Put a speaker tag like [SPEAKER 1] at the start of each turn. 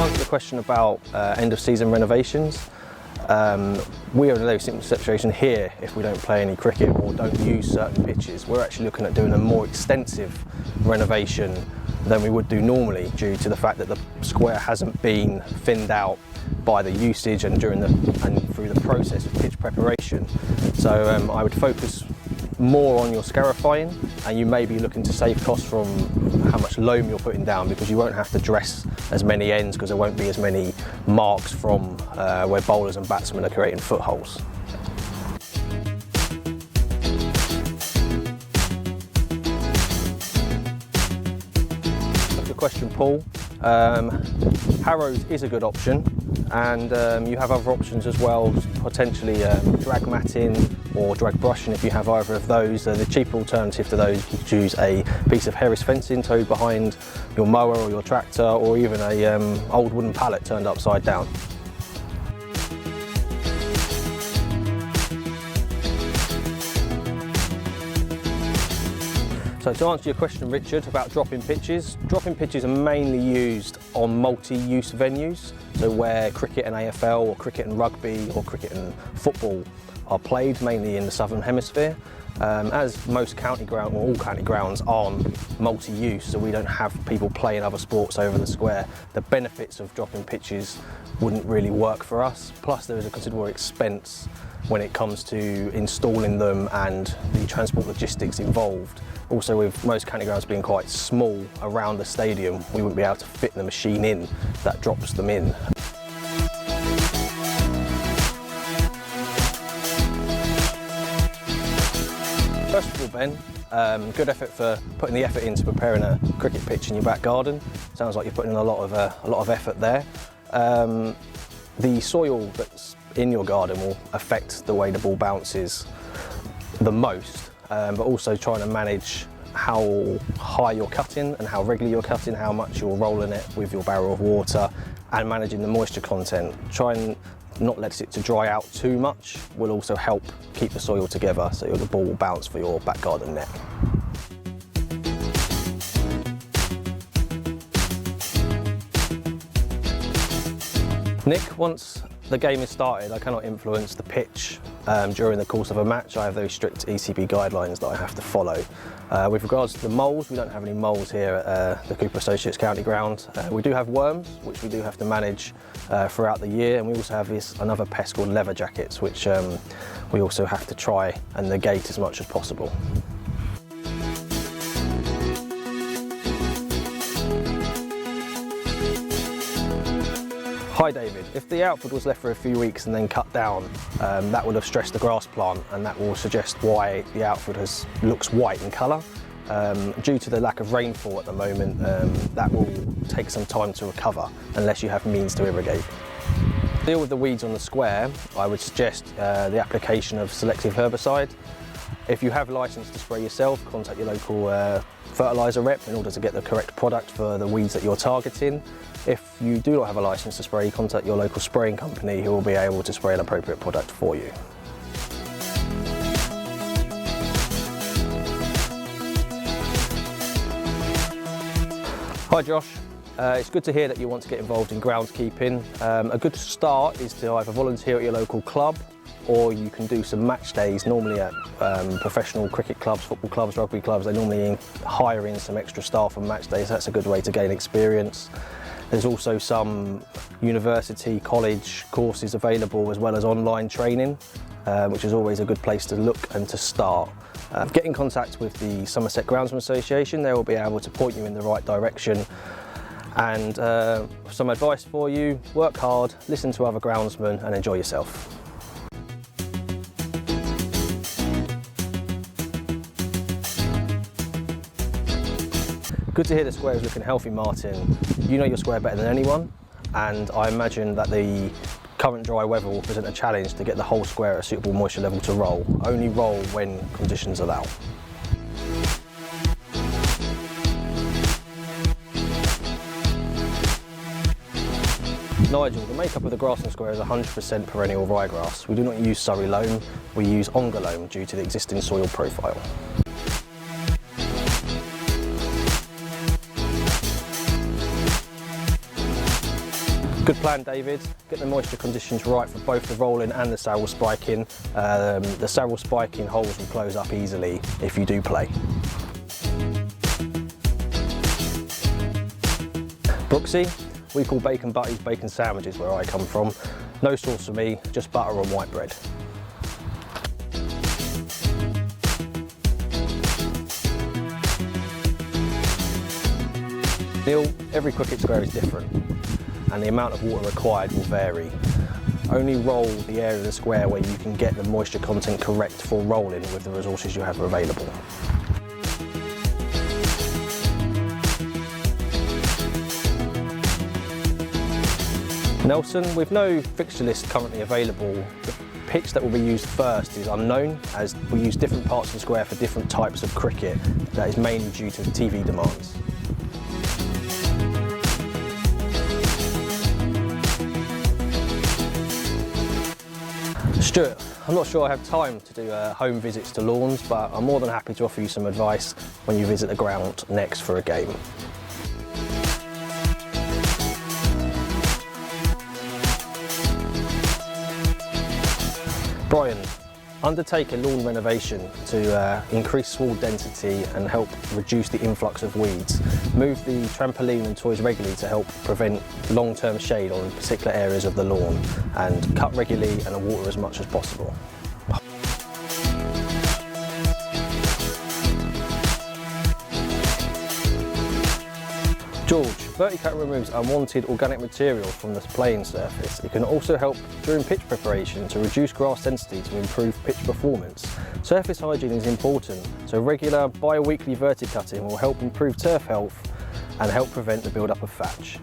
[SPEAKER 1] answer the question about end of season renovations, we are in a very simple situation here. If we don't play any cricket or don't use certain pitches, we're actually looking at doing a more extensive renovation than we would do normally, due to the fact that the square hasn't been thinned out by the usage and through the process of pitch preparation. So I would focus more on your scarifying, and you may be looking to save costs from how much loam you're putting down, because you won't have to dress as many ends, because there won't be as many marks from where bowlers and batsmen are creating footholes. Good question, Paul. Harrows is a good option, and you have other options as well, potentially drag matting or drag brushing. If you have either of those, the cheaper alternative to those, you could choose a piece of Harris fencing towed behind your mower or your tractor, or even a old wooden pallet turned upside down. So to answer your question, Richard, about drop-in pitches are mainly used on multi-use venues, so where cricket and AFL or cricket and rugby or cricket and football are played, mainly in the southern hemisphere. As most county ground, or all county grounds, aren't multi-use, so we don't have people playing other sports over the square, the benefits of drop-in pitches wouldn't really work for us. Plus there is a considerable expense when it comes to installing them and the transport logistics involved. Also, with most county grounds being quite small around the stadium, we wouldn't be able to fit the machine in that drops them in. First of all, Ben, good effort for putting the effort into preparing a cricket pitch in your back garden. Sounds like you're putting in a lot of effort there. The soil that's in your garden will affect the way the ball bounces the most, but also trying to manage how high you're cutting and how regularly you're cutting, how much you're rolling it with your barrel of water, and managing the moisture content. Trying not let it to dry out too much will also help keep the soil together, so the ball will bounce for your back garden net. Nick, once the game is started, I cannot influence the pitch during the course of a match. I have very strict ECB guidelines that I have to follow. With regards to the moles, we don't have any moles here at the Cooper Associates County Ground. We do have worms, which we do have to manage throughout the year, and we also have another pest called leather jackets, which we also have to try and negate as much as possible. Hi David, if the outfield was left for a few weeks and then cut down, that would have stressed the grass plant, and that will suggest why the outfield looks white in colour. Due to the lack of rainfall at the moment, that will take some time to recover unless you have means to irrigate. To deal with the weeds on the square, I would suggest the application of selective herbicide. If you have licence to spray yourself, contact your local fertiliser rep in order to get the correct product for the weeds that you're targeting. If you do not have a licence to spray, contact your local spraying company, who will be able to spray an appropriate product for you. Hi Josh, it's good to hear that you want to get involved in groundskeeping. A good start is to either volunteer at your local club, or you can do some match days, normally at professional cricket clubs, football clubs, rugby clubs. They normally hire in some extra staff on match days. That's a good way to gain experience. There's also some university, college courses available, as well as online training, which is always a good place to look and to start. Get in contact with the Somerset Groundsman Association. They will be able to point you in the right direction. And some advice for you: work hard, listen to other groundsmen, and enjoy yourself. Good to hear the square is looking healthy, Martin. You know your square better than anyone, and I imagine that the current dry weather will present a challenge to get the whole square at a suitable moisture level to roll. Only roll when conditions allow. Nigel, the makeup of the grassland square is 100% perennial ryegrass. We do not use Surrey loam, we use Ongar loam due to the existing soil profile. Good plan, David. Get the moisture conditions right for both the rolling and the saddle spiking. The saddle spiking holes will close up easily if you do play. Brooksy, we call bacon butties bacon sandwiches where I come from. No sauce for me, just butter and white bread. Neil, every cricket square is different and the amount of water required will vary. Only roll the area of the square where you can get the moisture content correct for rolling with the resources you have available. Nelson, with no fixture list currently available, the pitch that will be used first is unknown, as we use different parts of the square for different types of cricket. That is mainly due to TV demands. Stuart, I'm not sure I have time to do home visits to lawns, but I'm more than happy to offer you some advice when you visit the ground next for a game. Brian, undertake a lawn renovation to increase sward density and help reduce the influx of weeds. Move the trampoline and toys regularly to help prevent long-term shade on particular areas of the lawn, and cut regularly and water as much as possible. George, verti-cutting removes unwanted organic material from the playing surface. It can also help during pitch preparation to reduce grass density to improve pitch performance. Surface hygiene is important, so regular bi-weekly verti-cutting will help improve turf health and help prevent the build-up of thatch.